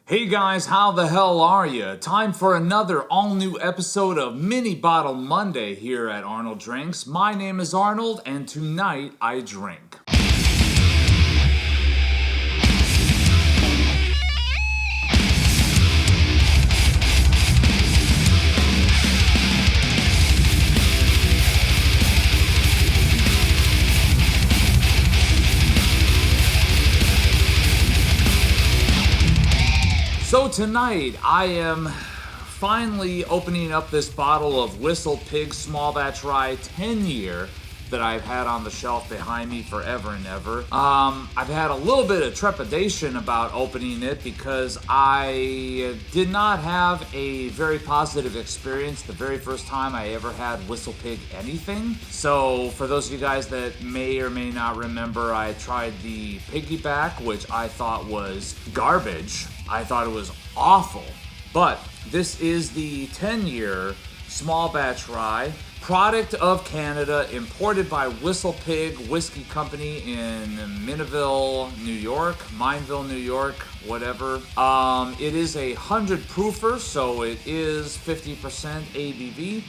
Hey guys, how the hell are you? Time for another all-new episode of Mini Bottle Monday here at Arnold Drinks. My name is Arnold, and tonight I drink. So tonight, I am finally opening up this bottle of WhistlePig Small Batch Rye 10-year that I've had on the shelf behind me forever and ever. I've had a little bit of trepidation about opening it because I did not have a very positive experience the very first time I ever had WhistlePig anything. So for those of you guys that may or may not remember, I tried the piggyback, which I thought was garbage. I thought it was awful. But this is the 10-year small batch rye, product of Canada, imported by WhistlePig Whiskey Company in Mineville, New York, Mineville, New York, whatever. It is a 100 proofer, so it is 50% ABV.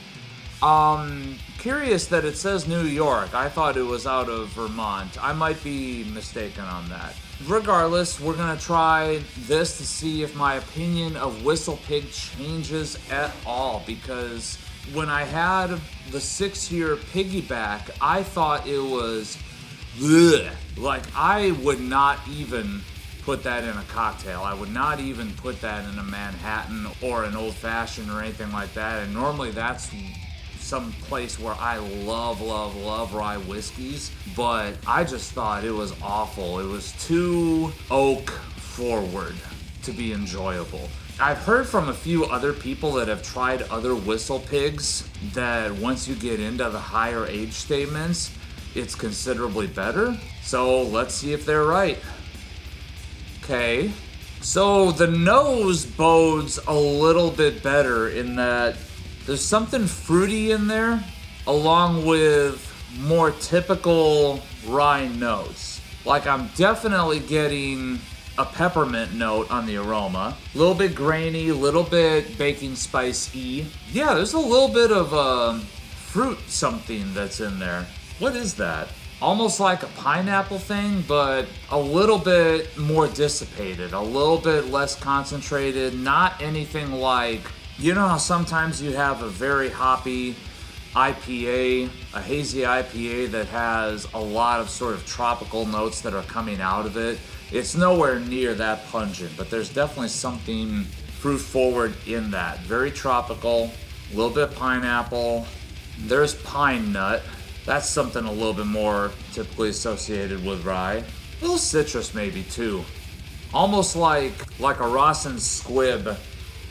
Curious that it says New York. I thought it was out of Vermont. I might be mistaken on that. Regardless, we're gonna try this to see if my opinion of WhistlePig changes at all, because when I had the 6-year piggyback, I thought it was bleh. Like, I would not even put that in a cocktail. I would not even put that in a Manhattan or an old fashioned or anything like that. And normally that's some place where I love rye whiskeys, but I just thought it was awful. It was too oak forward to be enjoyable. I've heard from a few other people that have tried other WhistlePigs that once you get into the higher age statements, it's considerably better. So let's see if they're right. Okay, so the nose bodes a little bit better in that there's something fruity in there, along with more typical rye notes. Like, I'm definitely getting a peppermint note on the aroma. A little bit grainy, a little bit baking spice-y. Yeah, there's a little bit of fruit something that's in there. What is that? Almost like a pineapple thing, but a little bit more dissipated, a little bit less concentrated, not anything like, you know how sometimes you have a very hoppy IPA, a hazy IPA that has a lot of sort of tropical notes that are coming out of it? It's nowhere near that pungent, but there's definitely something fruit forward in that. Very tropical, a little bit pineapple. There's pine nut. That's something a little bit more typically associated with rye. A little citrus maybe too. Almost like a Rawson's Squib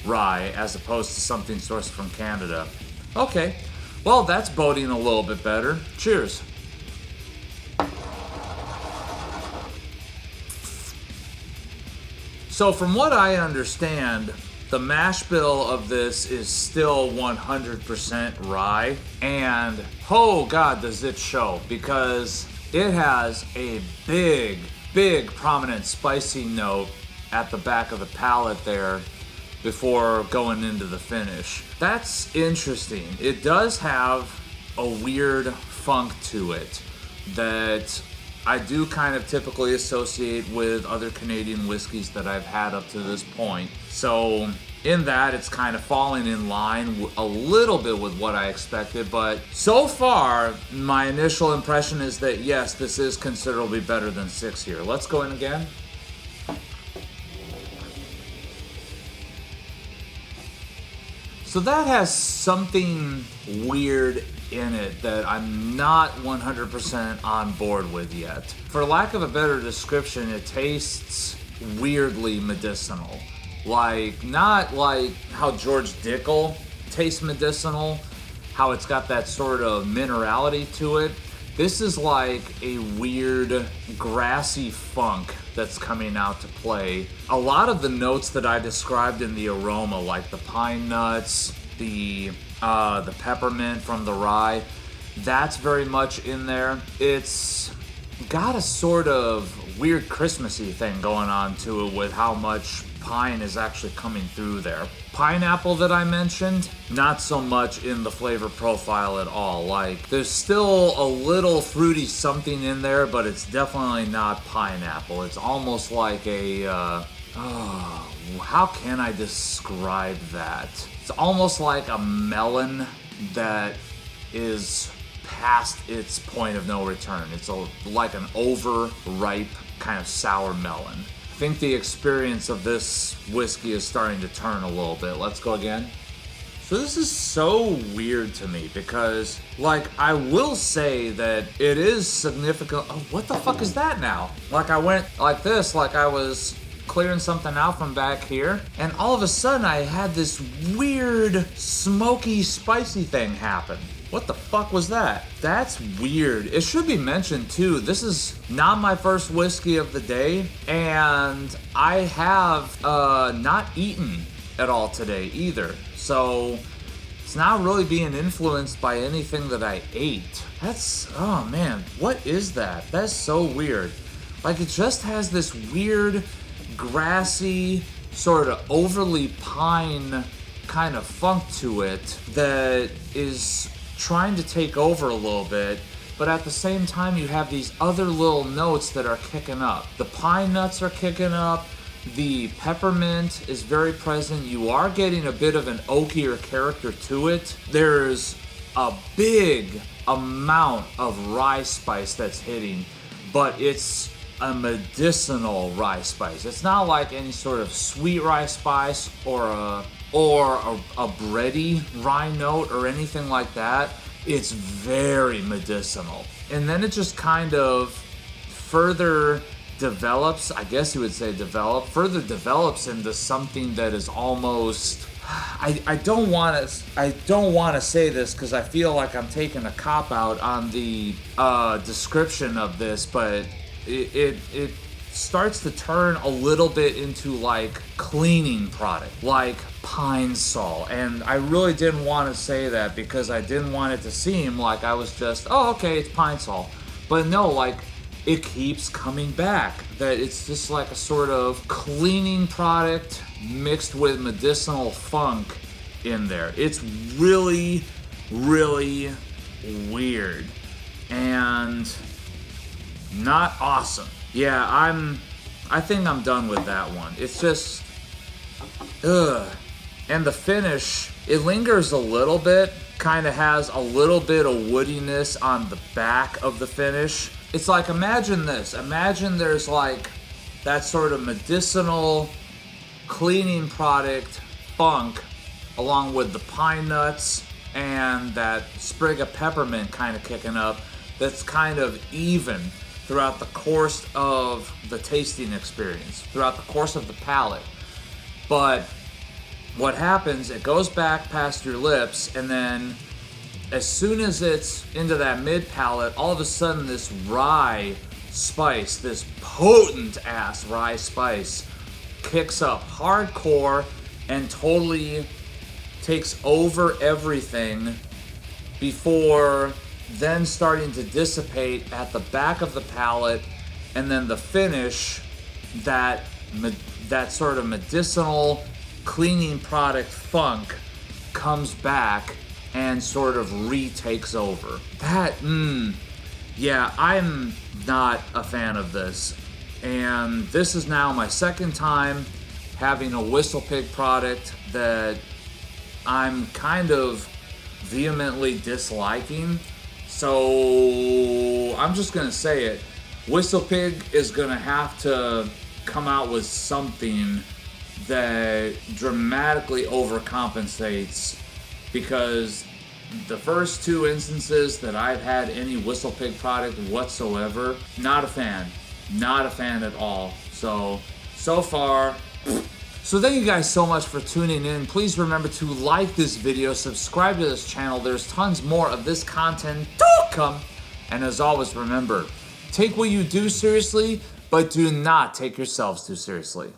rye as opposed to something sourced from Canada. Okay, well, that's boding a little bit better. Cheers. So from what I understand, the mash bill of this is still 100% rye, and oh god does it show, because it has a big prominent spicy note at the back of the palate there before going into the finish. That's interesting. It does have a weird funk to it that I do kind of typically associate with other Canadian whiskeys that I've had up to this point. So in that, it's kind of falling in line a little bit with what I expected, but so far, my initial impression is that yes, this is considerably better than 6 year. Let's go in again. So that has something weird in it that I'm not 100% on board with yet. For lack of a better description, it tastes weirdly medicinal. Like, not like how George Dickel tastes medicinal, how it's got that sort of minerality to it. This is like a weird grassy funk that's coming out to play. A lot of the notes that I described in the aroma, like the pine nuts, the peppermint from the rye, that's very much in there. It's got a sort of weird Christmassy thing going on to it with how much pine is actually coming through there. Pineapple that I mentioned, not so much in the flavor profile at all. Like, there's still a little fruity something in there, but it's definitely not pineapple. It's almost like a, how can I describe that? It's almost like a melon that is past its point of no return. It's like an overripe kind of sour melon. I think the experience of this whiskey is starting to turn a little bit. Let's go again. So this is so weird to me because, like, I will say that it is significant. Oh, what the fuck is that now? Like, I went like this, like I was clearing something out from back here, and all of a sudden I had this weird smoky spicy thing happen. What the fuck was that? That's weird. It should be mentioned too, this is not my first whiskey of the day, and I have not eaten at all today either. So it's not really being influenced by anything that I ate. That's, oh man, what is that? That's so weird. Like, it just has this weird grassy, sort of overly pine kind of funk to it that is trying to take over a little bit, but at the same time you have these other little notes that are kicking up. The pine nuts are kicking up, the peppermint is very present, you are getting a bit of an oakier character to it. There's a big amount of rye spice that's hitting, but it's a medicinal rye spice. It's not like any sort of sweet rye spice or a bready rye note or anything like that. It's very medicinal. And then it just kind of further develops, I guess you would say further develops into something that is almost, I don't want to say this because I feel like I'm taking a cop out on the description of this, but it starts to turn a little bit into like cleaning product, like Pine Sol. And I really didn't want to say that because I didn't want it to seem like I was just, oh, okay, it's Pine Sol. But no, like, it keeps coming back. That it's just like a sort of cleaning product mixed with medicinal funk in there. It's really, really weird. And not awesome. Yeah, I think I'm done with that one. It's just, ugh. And the finish, it lingers a little bit, kind of has a little bit of woodiness on the back of the finish. It's like, imagine this. Imagine there's like that sort of medicinal cleaning product funk along with the pine nuts and that sprig of peppermint kind of kicking up that's kind of even throughout the course of the tasting experience, throughout the course of the palate. But what happens, it goes back past your lips, and then as soon as it's into that mid palate, all of a sudden this rye spice, this potent ass rye spice, kicks up hardcore and totally takes over everything before then starting to dissipate at the back of the palate, and then the finish, that sort of medicinal cleaning product funk comes back and sort of retakes over. That, yeah, I'm not a fan of this. And this is now my second time having a WhistlePig product that I'm kind of vehemently disliking. So I'm just gonna say it. WhistlePig is gonna have to come out with something that dramatically overcompensates, because the first two instances that I've had any WhistlePig product whatsoever, not a fan. Not a fan at all. So far. So thank you guys so much for tuning in. Please remember to like this video, subscribe to this channel. There's tons more of this content to come. And as always, remember, take what you do seriously, but do not take yourselves too seriously.